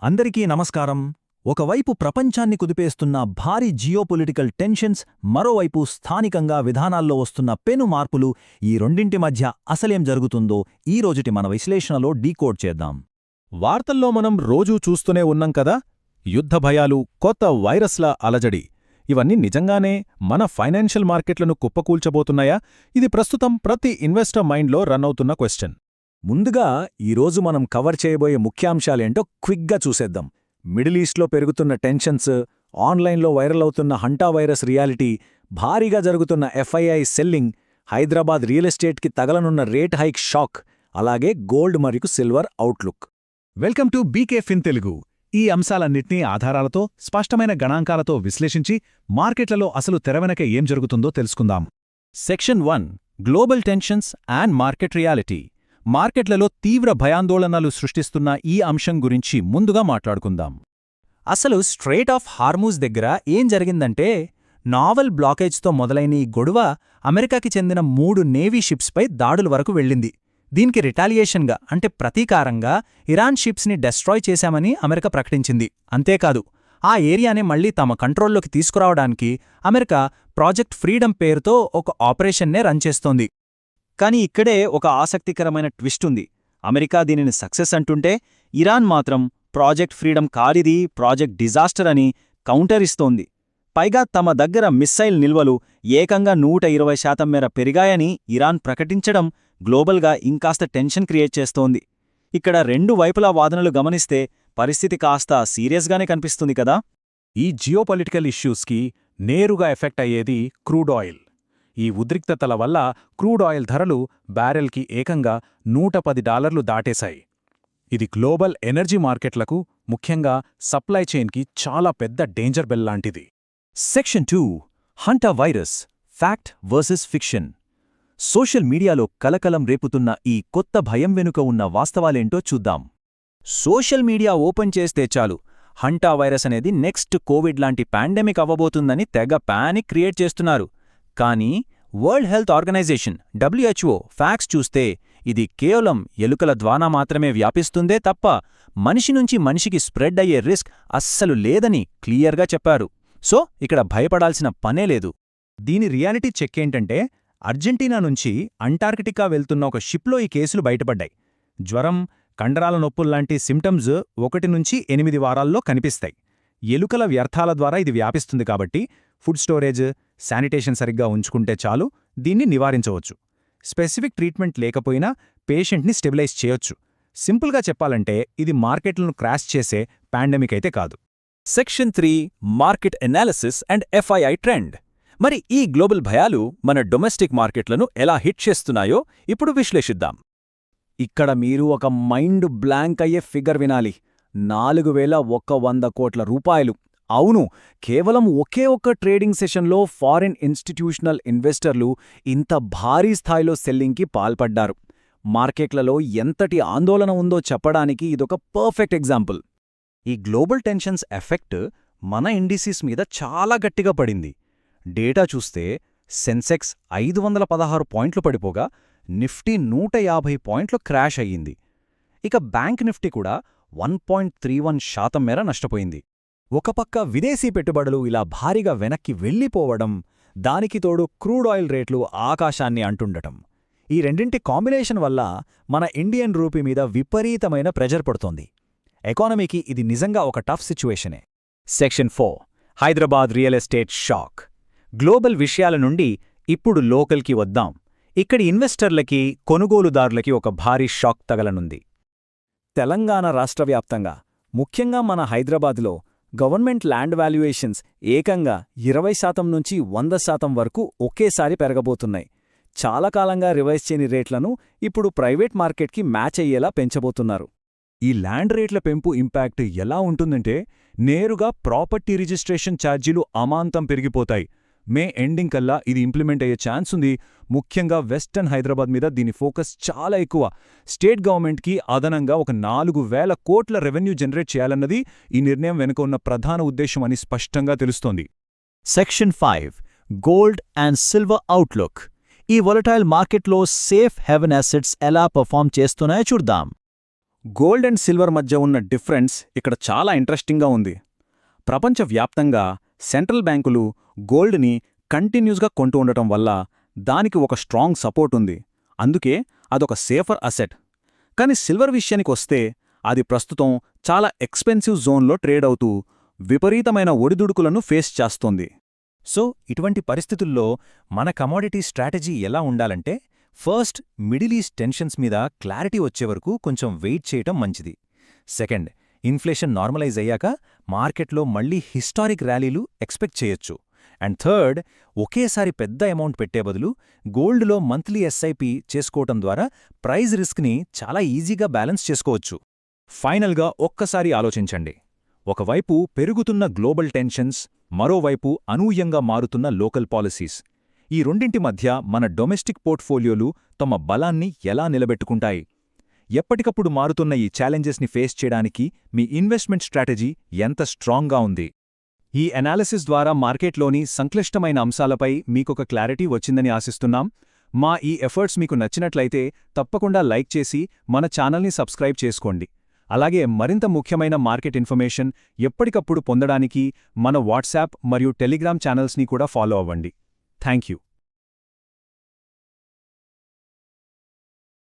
అందరికీ నమస్కారం. ఒకవైపు ప్రపంచాన్ని కుదిపేస్తున్న భారీ జియోపొలిటికల్ టెన్షన్స్, మరోవైపు స్థానికంగా విధానాల్లో వస్తున్న పెను మార్పులు, ఈ రెండింటి మధ్య అసలేం జరుగుతుందో ఈ రోజుటి మన విశ్లేషణలో డీకోడ్ చేద్దాం. వార్తల్లో మనం రోజూ చూస్తూనే ఉన్నాం కదా, యుద్ధ భయాలు, కొత్త వైరస్ల అలజడి. ఇవన్నీ నిజంగానే మన ఫైనాన్షియల్ మార్కెట్లను కుప్పకూల్చబోతున్నాయా? ఇది ప్రస్తుతం ప్రతి ఇన్వెస్టర్ మైండ్లో రన్ అవుతున్న క్వశ్చన్. ముందుగా ఈరోజు మనం కవర్ చేయబోయే ముఖ్యాంశాలేంటో క్విక్గా చూసేద్దాం. మిడిల్ ఈస్ట్లో పెరుగుతున్న టెన్షన్స్, ఆన్లైన్లో వైరల్ అవుతున్న హంటా వైరస్ రియాలిటీ, భారీగా జరుగుతున్న ఎఫ్ఐఐ సెల్లింగ్, హైదరాబాద్ రియల్ ఎస్టేట్కి తగలనున్న రేట్ హైక్ షాక్, అలాగే గోల్డ్ మరియు silver outlook. Welcome to BK Fin Telugu. ఈ అంశాలన్నింటినీ ఆధారాలతో, స్పష్టమైన గణాంకాలతో విశ్లేషించి మార్కెట్లలో అసలు తెరవెనక ఏం జరుగుతుందో తెలుసుకుందాం. Section 1, global tensions and market reality. మార్కెట్లలో తీవ్ర భయాందోళనలు సృష్టిస్తున్న ఈ అంశం గురించి ముందుగా మాట్లాడుకుందాం. అసలు స్ట్రెయిట్ ఆఫ్ హార్మూజ్ దగ్గర ఏం జరిగిందంటే, నావల్ బ్లాకేజ్తో మొదలైన ఈ గొడవ అమెరికాకి చెందిన 3 నేవీ షిప్స్పై దాడుల వరకు వెళ్ళింది. దీనికి రిటాలియేషన్గా, అంటే ప్రతీకారంగా ఇరాన్ షిప్స్ని డెస్ట్రాయ్ చేశామని అమెరికా ప్రకటించింది. అంతేకాదు, ఆ ఏరియాని మళ్లీ తమ కంట్రోల్లోకి తీసుకురావడానికి అమెరికా ప్రాజెక్ట్ ఫ్రీడమ్ పేరుతో ఒక ఆపరేషన్నే రన్ చేస్తోంది. కానీ ఇక్కడే ఒక ఆసక్తికరమైన ట్విస్ట్ ఉంది. అమెరికా దీనిని సక్సెస్ అంటుంటే, ఇరాన్ మాత్రం ప్రాజెక్ట్ ఫ్రీడమ్ కాదిది, ప్రాజెక్ట్ డిజాస్టర్ అని కౌంటర్ ఇస్తోంది. పైగా తమ దగ్గర మిస్సైల్ నిల్వలు ఏకంగా 120% మేర పెరిగాయని ఇరాన్ ప్రకటించడం గ్లోబల్గా ఇంకాస్త టెన్షన్ క్రియేట్ చేస్తోంది. ఇక్కడ రెండు వైపులా వాదనలు గమనిస్తే పరిస్థితి కాస్త సీరియస్గానే కనిపిస్తుంది కదా. ఈ జియోపొలిటికల్ ఇష్యూస్కి నేరుగా ఎఫెక్ట్ అయ్యేది క్రూడ్ ఆయిల్. ఈ ఉద్రిక్తతల వల్ల క్రూడ్ ఆయిల్ ధరలు బ్యారెల్కి ఏకంగా $110 దాటేశాయి. ఇది గ్లోబల్ ఎనర్జీ మార్కెట్లకు, ముఖ్యంగా సప్లై చైన్కి చాలా పెద్ద డేంజర్ బెల్ లాంటిది. Section 2, hanta virus, fact versus fiction. Social మీడియాలో కలకలం రేపుతున్న ఈ కొత్త భయం వెనుక ఉన్న వాస్తవాలేంటో చూద్దాం. సోషల్ మీడియా ఓపెన్ చేస్తే చాలు, హంటా వైరస్ అనేది నెక్స్ట్ కోవిడ్ లాంటి పాండెమిక్ అవ్వబోతుందని తెగ పానిక్ క్రియేట్ చేస్తున్నారు. కానీ world health organization WHO facts చూస్తే ఇది కేవలం ఎలుకల ద్వారా మాత్రమే వ్యాపిస్తుందే తప్ప మనిషి నుంచి మనిషికి స్ప్రెడ్ అయ్యే రిస్క్ అస్సలు లేదని క్లియర్గా చెప్పారు. సో ఇక్కడ భయపడాల్సిన పనే లేదు. దీని రియాలిటీ చెక్ ఏంటంటే, అర్జెంటీనా నుంచి అంటార్కిటికా వెళ్తున్న ఒక షిప్లో ఈ కేసులు బయటపడ్డాయి. జ్వరం, కండరాల నొప్పుల్లాంటి సిమ్టమ్స్ 1 నుంచి 8 వారాల్లో కనిపిస్తాయి. ఎలుకల వ్యర్థాల ద్వారా ఇది వ్యాపిస్తుంది కాబట్టి ఫుడ్ స్టోరేజ్, శానిటేషన్ సరిగ్గా ఉంచుకుంటే చాలు దీన్ని నివారించవచ్చు. స్పెసిఫిక్ ట్రీట్మెంట్ లేకపోయినా పేషెంట్ని స్టెబిలైజ్ చేయొచ్చు. సింపుల్గా చెప్పాలంటే ఇది మార్కెట్లను క్రాష్ చేసే పాండమిక్ అయితే కాదు. Section 3, market analysis and FII trend. మరి ఈ గ్లోబల్ భయాలు మన డొమెస్టిక్ మార్కెట్లను ఎలా హిట్ చేస్తున్నాయో ఇప్పుడు విశ్లేషిద్దాం. ఇక్కడ మీరు ఒక మైండ్ బ్లాంక్ అయ్యే ఫిగర్ వినాలి. 4100 కోట్ల రూపాయలు. అవును, కేవలం ఒకే ఒక్క ట్రేడింగ్ సెషన్లో ఫారిన్ ఇన్స్టిట్యూషనల్ ఇన్వెస్టర్లు ఇంత భారీ స్థాయిలో సెల్లింగ్కి పాల్పడ్డారు. మార్కెట్లలో ఎంతటి ఆందోళన ఉందో చెప్పడానికి ఇదొక పర్ఫెక్ట్ ఎగ్జాంపుల్. ఈ గ్లోబల్ టెన్షన్స్ ఎఫెక్ట్ మన ఇండిసీస్ మీద చాలా గట్టిగా పడింది. డేటా చూస్తే సెన్సెక్స్ 516 పాయింట్లు పడిపోగా నిఫ్టీ 150 పాయింట్లు క్రాష్ అయ్యింది. ఇక బ్యాంక్ నిఫ్టీ కూడా 1.31% మేర నష్టపోయింది. ఒక పక్క విదేశీ పెట్టుబడులు ఇలా భారీగా వెనక్కి వెళ్ళిపోవడం, దానికి తోడు క్రూడ్ ఆయిల్ రేట్లు ఆకాశాన్ని అంటుండటం, ఈ రెండింటి కాంబినేషన్ వల్ల మన ఇండియన్ రూపీ మీద విపరీతమైన ప్రెజర్ పడుతోంది. ఎకానమీకి ఇది నిజంగా ఒక టఫ్ సిచ్యువేషనే. Section 4, Hyderabad real estate shock. Global విషయాల నుండి ఇప్పుడు లోకల్కి వద్దాం. ఇక్కడి ఇన్వెస్టర్లకి, కొనుగోలుదారులకి ఒక భారీ షాక్ తగలనుంది. తెలంగాణ రాష్ట్రవ్యాప్తంగా, ముఖ్యంగా మన హైదరాబాద్లో గవర్నమెంట్ ల్యాండ్ వాల్యుయేషన్స్ ఏకంగా 20% నుంచి 100% వరకు ఒకేసారి పెరగబోతున్నాయి. చాలా కాలంగా రివైజ్ చేయని రేట్లను ఇప్పుడు ప్రైవేట్ మార్కెట్కి మ్యాచ్ అయ్యేలా పెంచబోతున్నారు. ఈ ల్యాండ్ రేట్ల పెంపు ఇంపాక్ట్ ఎలా ఉంటుందంటే, నేరుగా ప్రాపర్టీ రిజిస్ట్రేషన్ ఛార్జీలు అమాంతం పెరిగిపోతాయి. మే ఎండింగ్ కల్లా ఇది ఇంప్లిమెంట్ అయ్యే ఛాన్స్ ఉంది. ముఖ్యంగా వెస్టర్న్ హైదరాబాద్ మీద దీని ఫోకస్ చాలా ఎక్కువ. స్టేట్ గవర్నమెంట్కి అదనంగా ఒక 4000 కోట్ల రెవెన్యూ జనరేట్ చేయాలన్నది ఈ నిర్ణయం వెనుక ఉన్న ప్రధాన ఉద్దేశం అని స్పష్టంగా తెలుస్తోంది. Section 5, gold and silver outlook. ఈ వొలటైల్ మార్కెట్లో సేఫ్ హెవెన్ అసెట్స్ ఎలా పర్ఫామ్ చేస్తున్నాయో చూద్దాం. గోల్డ్ అండ్ సిల్వర్ మధ్య ఉన్న డిఫరెన్స్ ఇక్కడ చాలా ఇంట్రెస్టింగ్గా ఉంది. ప్రపంచవ్యాప్తంగా సెంట్రల్ బ్యాంకులు గోల్డ్ని కంటిన్యూస్గా కొంటూ ఉండటం వల్ల దానికి ఒక స్ట్రాంగ్ సపోర్ట్ ఉంది. అందుకే అదొక సేఫర్ అసెట్. కానీ సిల్వర్ విషయానికొస్తే అది ప్రస్తుతం చాలా ఎక్స్పెన్సివ్ జోన్లో ట్రేడ్ అవుతూ విపరీతమైన ఒడిదుడుకులను ఫేస్ చేస్తోంది. సో ఇటువంటి పరిస్థితుల్లో మన కమోడిటీ స్ట్రాటజీ ఎలా ఉండాలంటే, ఫస్ట్ మిడిల్ ఈస్ట్ టెన్షన్స్ మీద క్లారిటీ వచ్చేవరకు కొంచెం వెయిట్ చేయటం మంచిది. సెకండ్, ఇన్ఫ్లేషన్ నార్మలైజ్ అయ్యాక మార్కెట్లో మళ్లీ హిస్టారిక్ ర్యాలీలు ఎక్స్పెక్ట్ చేయొచ్చు. అండ్ థర్డ్, ఒకేసారి పెద్ద అమౌంట్ పెట్టే బదులు గోల్డ్లో మంత్లీ ఎస్ఐపి చేసుకోవటం ద్వారా ప్రైజ్ రిస్క్ని చాలా ఈజీగా బ్యాలెన్స్ చేసుకోవచ్చు. ఫైనల్గా ఒక్కసారి ఆలోచించండి. ఒకవైపు పెరుగుతున్న గ్లోబల్ టెన్షన్స్, మరోవైపు అనూహ్యంగా మారుతున్న లోకల్ పాలసీస్. ఈ రెండింటి మధ్య మన డొమెస్టిక్ పోర్ట్ఫోలియోలు తమ బలాన్ని ఎలా నిలబెట్టుకుంటాయి? ఎప్పటికప్పుడు మారుతున్న ఈ ఛాలెంజెస్ని ఫేస్ చేయడానికి మీ ఇన్వెస్ట్మెంట్ స్ట్రాటజీ ఎంత స్ట్రాంగ్గా ఉంది? ఈ అనాలిసిస్ ద్వారా మార్కెట్లోని సంక్లిష్టమైన అంశాలపై మీకొక క్లారిటీ వచ్చిందని ఆశిస్తున్నాం. మా ఈ ఎఫర్ట్స్ మీకు నచ్చినట్లయితే తప్పకుండా లైక్ చేసి మన ఛానల్ని సబ్స్క్రైబ్ చేసుకోండి. అలాగే మరింత ముఖ్యమైన మార్కెట్ ఇన్ఫర్మేషన్ ఎప్పటికప్పుడు పొందడానికి మన వాట్సాప్ మరియు టెలిగ్రామ్ ఛానల్స్ని కూడా ఫాలో అవ్వండి. Thank you.